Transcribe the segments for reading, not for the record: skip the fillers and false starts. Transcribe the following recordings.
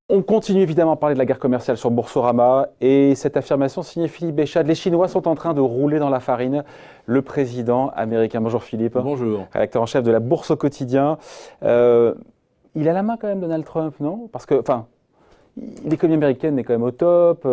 On continue évidemment à parler de la guerre commerciale sur Boursorama et cette affirmation signée Philippe Béchade. Les Chinois sont en train de rouler dans la farine. Le président américain. Bonjour Philippe. Bonjour. Rédacteur en chef de la Bourse au quotidien. Il a la main quand même Donald Trump, non? Parce que, l'économie américaine est quand même au top.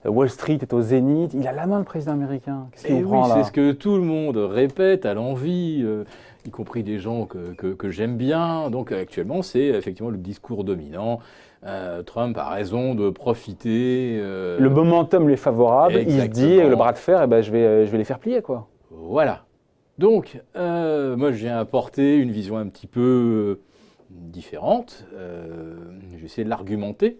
Wall Street est au zénith. Il a la main le président américain. Qu'est-ce qu'il nous prend là? C'est ce que tout le monde répète à l'envi, y compris des gens que j'aime bien. Donc actuellement, c'est effectivement le discours dominant. Trump a raison de profiter. Le momentum lui est favorable. Exactement. Il se dit, le bras de fer, je vais les faire plier, quoi. Voilà. Donc, moi, j'ai apporté une vision un petit peu différente. Je vais essayer de l'argumenter.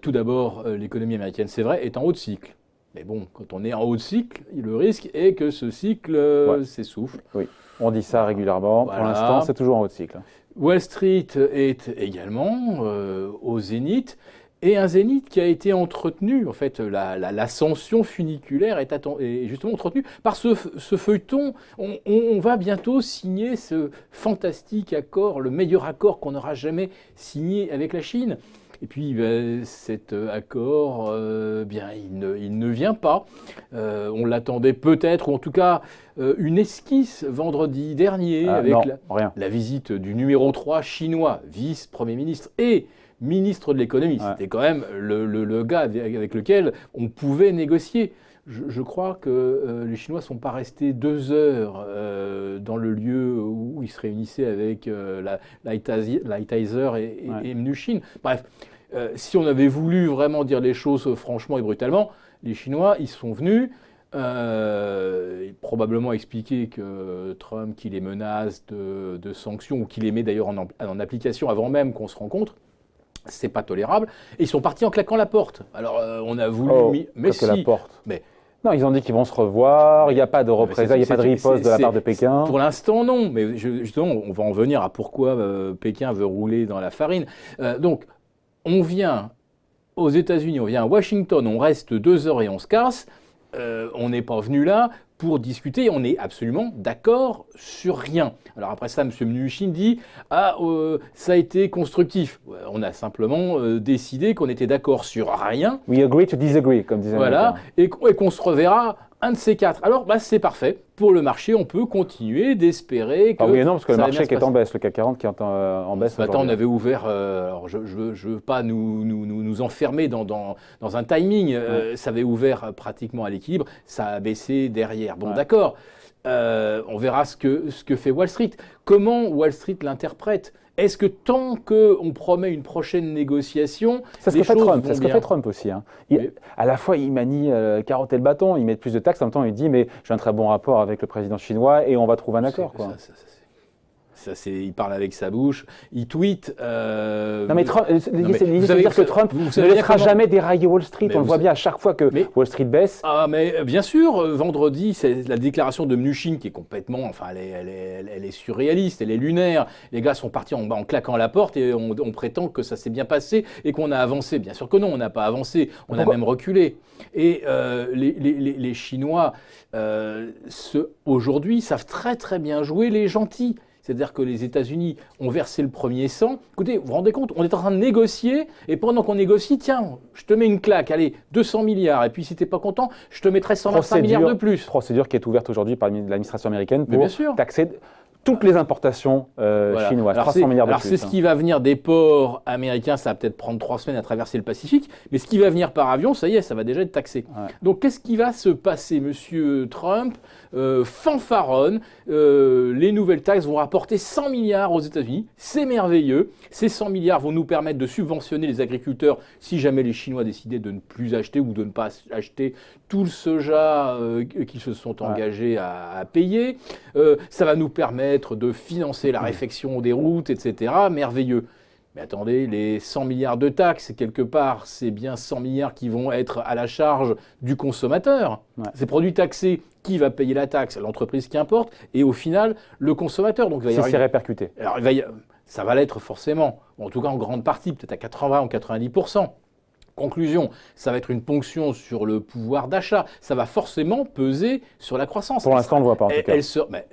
Tout d'abord, l'économie américaine, c'est vrai, est en haut de cycle. Mais bon, quand on est en haut de cycle, le risque est que ce cycle s'essouffle. Oui, on dit ça régulièrement. Voilà. Pour l'instant, c'est toujours en haut de cycle. Wall Street est également au zénith, et un zénith qui a été entretenu, en fait, l'ascension funiculaire est justement entretenue par ce feuilleton. On va bientôt signer ce fantastique accord, le meilleur accord qu'on n'aura jamais signé avec la Chine. Et puis cet accord, il ne vient pas. On l'attendait peut-être, ou en tout cas une esquisse vendredi dernier avec la visite du numéro 3 chinois, vice-premier ministre et ministre de l'économie. Ouais. C'était quand même le gars avec lequel on pouvait négocier. Je crois que les Chinois ne sont pas restés 2 heures dans le lieu où ils se réunissaient avec Lighthizer et Mnuchin. Bref, si on avait voulu vraiment dire les choses franchement et brutalement, les Chinois, ils sont venus probablement expliquer que Trump, qui les menace de sanctions, ou qui les met d'ailleurs en application avant même qu'on se rencontre, c'est pas tolérable. Et ils sont partis en claquant la porte. Alors, on a voulu... mais si... la porte. Mais... Non, ils ont dit qu'ils vont se revoir, il n'y a pas de représailles, il n'y a pas de riposte de la part de Pékin. Pour l'instant, non. Mais justement, on va en venir à pourquoi Pékin veut rouler dans la farine. Donc, on vient aux États-Unis, on vient à Washington, on reste 2 heures et on se casse. On n'est pas venu là pour discuter, on est absolument d'accord sur rien. Alors après ça, M. Mnuchin dit « Ah, ça a été constructif ». On a simplement décidé qu'on était d'accord sur rien. « We agree to disagree », comme disait voilà, et qu'on se reverra un de ces 4. Alors, c'est parfait. Pour le marché, on peut continuer d'espérer que... oui et non, parce que le marché qui est en baisse, le CAC 40 qui est en baisse. Ce matin, on avait ouvert... alors, je ne veux pas nous enfermer dans un timing. Ça avait ouvert pratiquement à l'équilibre. Ça a baissé derrière. Bon, d'accord. On verra ce que fait Wall Street. Comment Wall Street l'interprète? Est-ce que tant qu'on promet une prochaine négociation, c'est ce que fait Trump, c'est ce que fait Trump aussi. Hein. À la fois, il manie carotte et le bâton, il met plus de taxes, en même temps, il dit mais j'ai un très bon rapport avec le président chinois et on va trouver un accord. Quoi. Il parle avec sa bouche, il tweet. Non mais Trump, l'idée c'est de dire que Trump ne laissera jamais dérailler Wall Street. On le voit bien à chaque fois que Wall Street baisse. Ah mais bien sûr, vendredi, c'est la déclaration de Mnuchin qui est complètement, elle est surréaliste, elle est lunaire. Les gars sont partis en claquant la porte et on prétend que ça s'est bien passé et qu'on a avancé. Bien sûr que non, on n'a pas avancé, on a même reculé. Et les Chinois, aujourd'hui, savent très très bien jouer les gentils. C'est-à-dire que les États-Unis ont versé le premier 100. Écoutez, vous vous rendez compte, on est en train de négocier, et pendant qu'on négocie, tiens, je te mets une claque, allez, 200 milliards, et puis si tu n'es pas content, je te mettrai 125 milliards de plus. Procédure qui est ouverte aujourd'hui par l'administration américaine pour taxer toutes les importations chinoises, 300 milliards de plus. Alors c'est ce qui va venir des ports américains, ça va peut-être prendre 3 semaines à traverser le Pacifique, mais ce qui va venir par avion, ça y est, ça va déjà être taxé. Ouais. Donc qu'est-ce qui va se passer? Monsieur Trump fanfaronne, les nouvelles taxes vont rapporter 100 milliards aux États-Unis, c'est merveilleux. Ces 100 milliards vont nous permettre de subventionner les agriculteurs si jamais les Chinois décidaient de ne plus acheter ou de ne pas acheter tout le soja qu'ils se sont engagés à payer. Ça va nous permettre de financer la réfection des routes, etc. Merveilleux. Mais attendez, les 100 milliards de taxes, quelque part, c'est bien 100 milliards qui vont être à la charge du consommateur. Ouais. Ces produits taxés, qui va payer la taxe? L'entreprise qui importe, et au final, le consommateur. Donc, c'est répercuté. Alors, ça va l'être forcément, en tout cas en grande partie, peut-être à 80 ou 90%. Conclusion, ça va être une ponction sur le pouvoir d'achat. Ça va forcément peser sur la croissance. Pour l'instant, on ne le voit pas en tout cas.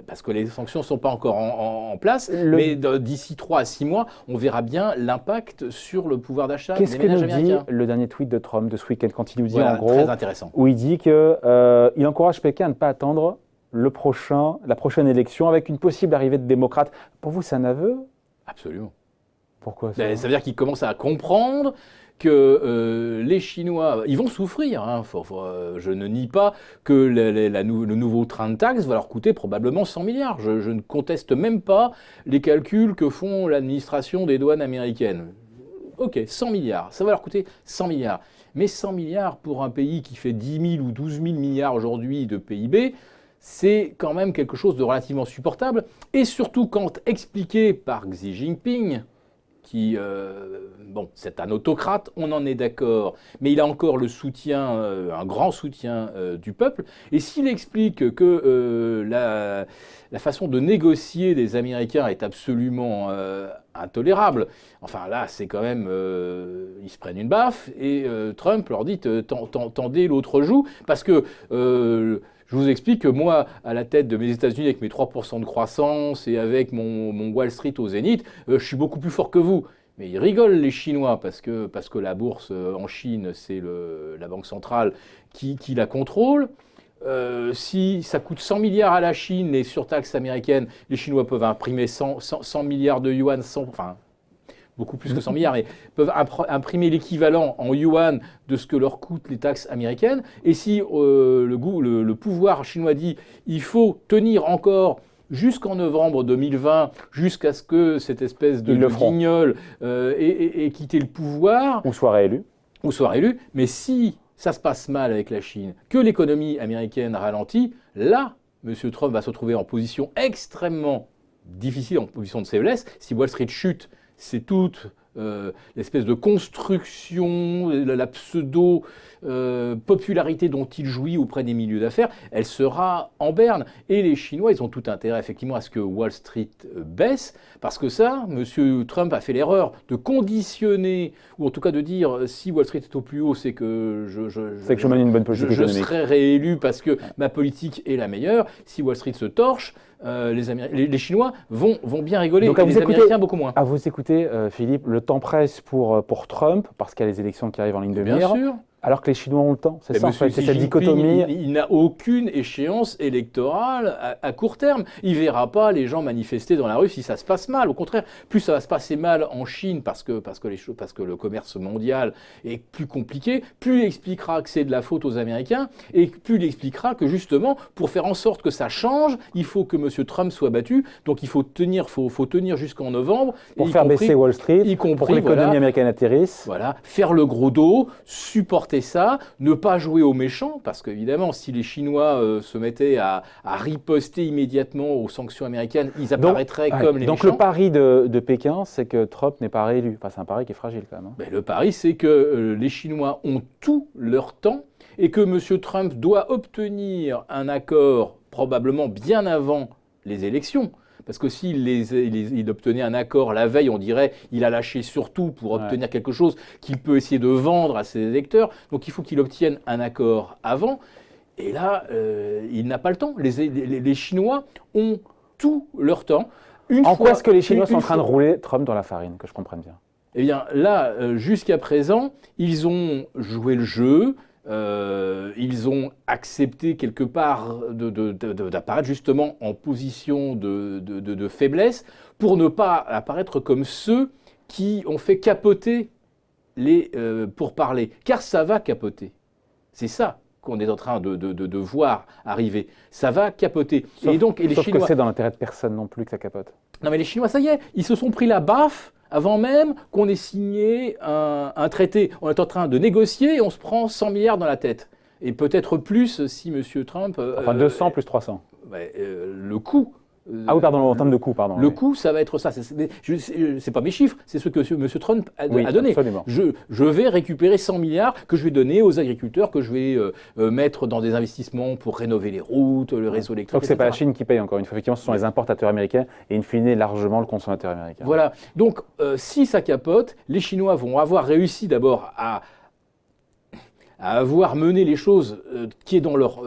Parce que les sanctions ne sont pas encore en place, mais d'ici 3 à 6 mois, on verra bien l'impact sur le pouvoir d'achat des ménages américains. Qu'est-ce que nous dit le dernier tweet de Trump de ce week-end quand il nous dit en gros, très intéressant, où il dit qu'il encourage Pékin à ne pas attendre la prochaine élection avec une possible arrivée de démocrates. Pour vous, c'est un aveu? Absolument. Pourquoi ça? Ça veut dire qu'il commence à comprendre que les Chinois, ils vont souffrir. Hein. Je ne nie pas que le nouveau train de taxe va leur coûter probablement 100 milliards. Je ne conteste même pas les calculs que font l'administration des douanes américaines. Ok, 100 milliards, ça va leur coûter 100 milliards. Mais 100 milliards pour un pays qui fait 10 000 ou 12 000 milliards aujourd'hui de PIB, c'est quand même quelque chose de relativement supportable. Et surtout quand expliqué par Xi Jinping, qui, c'est un autocrate, on en est d'accord, mais il a encore le soutien, un grand soutien du peuple. Et s'il explique que la façon de négocier des Américains est absolument intolérable, enfin là, c'est quand même, ils se prennent une baffe, et Trump leur dit tendez l'autre joue, parce que je vous explique que moi, à la tête de mes États-Unis, avec mes 3% de croissance et avec mon Wall Street au zénith, je suis beaucoup plus fort que vous. Mais ils rigolent, les Chinois, parce que la bourse en Chine, c'est la banque centrale qui la contrôle. Si ça coûte 100 milliards à la Chine, les surtaxes américaines, les Chinois peuvent imprimer 100 milliards de yuan, beaucoup plus que 100 milliards, mais peuvent imprimer l'équivalent en yuan de ce que leur coûtent les taxes américaines. Et si le pouvoir chinois dit il faut tenir encore jusqu'en novembre 2020, jusqu'à ce que cette espèce de guignol ait quitté le pouvoir. Ou soit réélu. Mais si ça se passe mal avec la Chine, que l'économie américaine ralentit, là, M. Trump va se retrouver en position extrêmement difficile, en position de faiblesse. Si Wall Street chute, c'est toute l'espèce de construction, la pseudo-popularité dont il jouit auprès des milieux d'affaires, elle sera en berne. Et les Chinois, ils ont tout intérêt effectivement à ce que Wall Street baisse, parce que ça, M. Trump a fait l'erreur de conditionner, ou en tout cas de dire si Wall Street est au plus haut, c'est que je mène une bonne politique économique. Je serai réélu parce que ma politique est la meilleure. Si Wall Street se torche, les Chinois vont bien rigoler, donc, et les Américains beaucoup moins. À vous écouter, Philippe, le temps presse pour Trump, parce qu'il y a les élections qui arrivent en ligne de mire. Bien sûr. Alors que les Chinois ont le temps, c'est ça en fait, c'est cette dichotomie. Il n'a aucune échéance électorale à court terme. Il ne verra pas les gens manifester dans la rue si ça se passe mal. Au contraire, plus ça va se passer mal en Chine parce que le commerce mondial est plus compliqué, plus il expliquera que c'est de la faute aux Américains et plus il expliquera que justement, pour faire en sorte que ça change, il faut que M. Trump soit battu. Donc il faut tenir jusqu'en novembre. Pour faire baisser Wall Street, pour que l'économie américaine atterrisse. Voilà, faire le gros dos, supporter ça, ne pas jouer aux méchants, parce qu'évidemment, si les Chinois se mettaient à riposter immédiatement aux sanctions américaines, ils apparaîtraient comme les méchants. Donc le pari de Pékin, c'est que Trump n'est pas réélu. Enfin, c'est un pari qui est fragile quand même. Hein. Le pari, c'est que les Chinois ont tout leur temps et que M. Trump doit obtenir un accord probablement bien avant les élections. Parce que s'il obtenait un accord la veille, on dirait qu'il a lâché surtout pour obtenir quelque chose qu'il peut essayer de vendre à ses électeurs. Donc il faut qu'il obtienne un accord avant. Et là, il n'a pas le temps. Les Chinois ont tout leur temps. En quoi est-ce que les Chinois sont en train de rouler Trump dans la farine, que je comprenne bien? Eh bien là, jusqu'à présent, ils ont joué le jeu. Ils ont accepté quelque part d'apparaître justement en position de faiblesse pour ne pas apparaître comme ceux qui ont fait capoter les pourparlers. Car ça va capoter. C'est ça qu'on est en train de voir arriver. Ça va capoter. Sauf les Chinois, que c'est dans l'intérêt de personne non plus que ça capote. Non mais les Chinois, ça y est, ils se sont pris la baffe avant même qu'on ait signé un traité. On est en train de négocier et on se prend 100 milliards dans la tête. Et peut-être plus si M. Trump... Enfin 200 plus 300. Le coût... Ah oui, pardon, en termes de coût, pardon. Le coût, ça va être ça. C'est pas mes chiffres, c'est ce que M. Trump a donné. Absolument. Je vais récupérer 100 milliards que je vais donner aux agriculteurs, que je vais mettre dans des investissements pour rénover les routes, le réseau électrique, Donc c'est pas la Chine qui paye encore une fois. Effectivement, ce sont les importateurs américains et in fine largement le consommateur américain. Voilà. Donc si ça capote, les Chinois vont avoir réussi d'abord à à avoir mené les choses qui est dans leur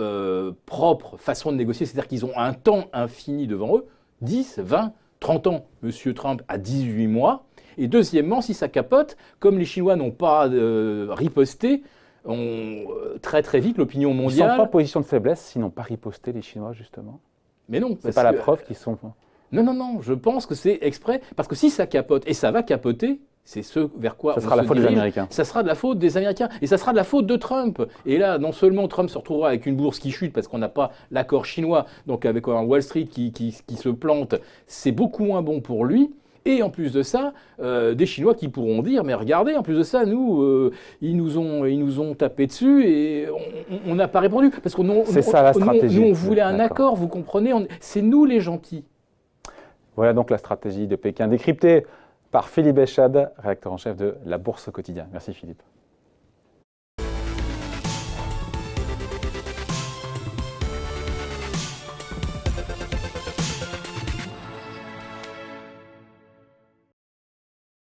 propre façon de négocier, c'est-à-dire qu'ils ont un temps infini devant eux, 10, 20, 30 ans. Monsieur Trump a 18 mois. Et deuxièmement, si ça capote, comme les Chinois n'ont pas riposté, très très vite l'opinion Ils ne sont mondiale... pas en position de faiblesse s'ils n'ont pas riposté, les Chinois, justement. Mais non, C'est pas la preuve qu'ils sont... Non, non, non, je pense que c'est exprès, parce que si ça capote, et ça va capoter, c'est ce vers quoi Ça sera la faute des Américains. Ça sera de la faute des Américains, et ça sera de la faute de Trump. Et là, non seulement Trump se retrouvera avec une bourse qui chute parce qu'on n'a pas l'accord chinois, donc avec un Wall Street qui se plante, c'est beaucoup moins bon pour lui. Et en plus de ça, des Chinois qui pourront dire, mais regardez, en plus de ça, nous, ils nous ont tapé dessus et on n'a pas répondu. Parce que c'est ça la stratégie. Nous, on voulait un accord, vous comprenez, c'est nous les gentils. Voilà donc la stratégie de Pékin décryptée par Philippe Béchade, rédacteur en chef de La Bourse au quotidien. Merci Philippe.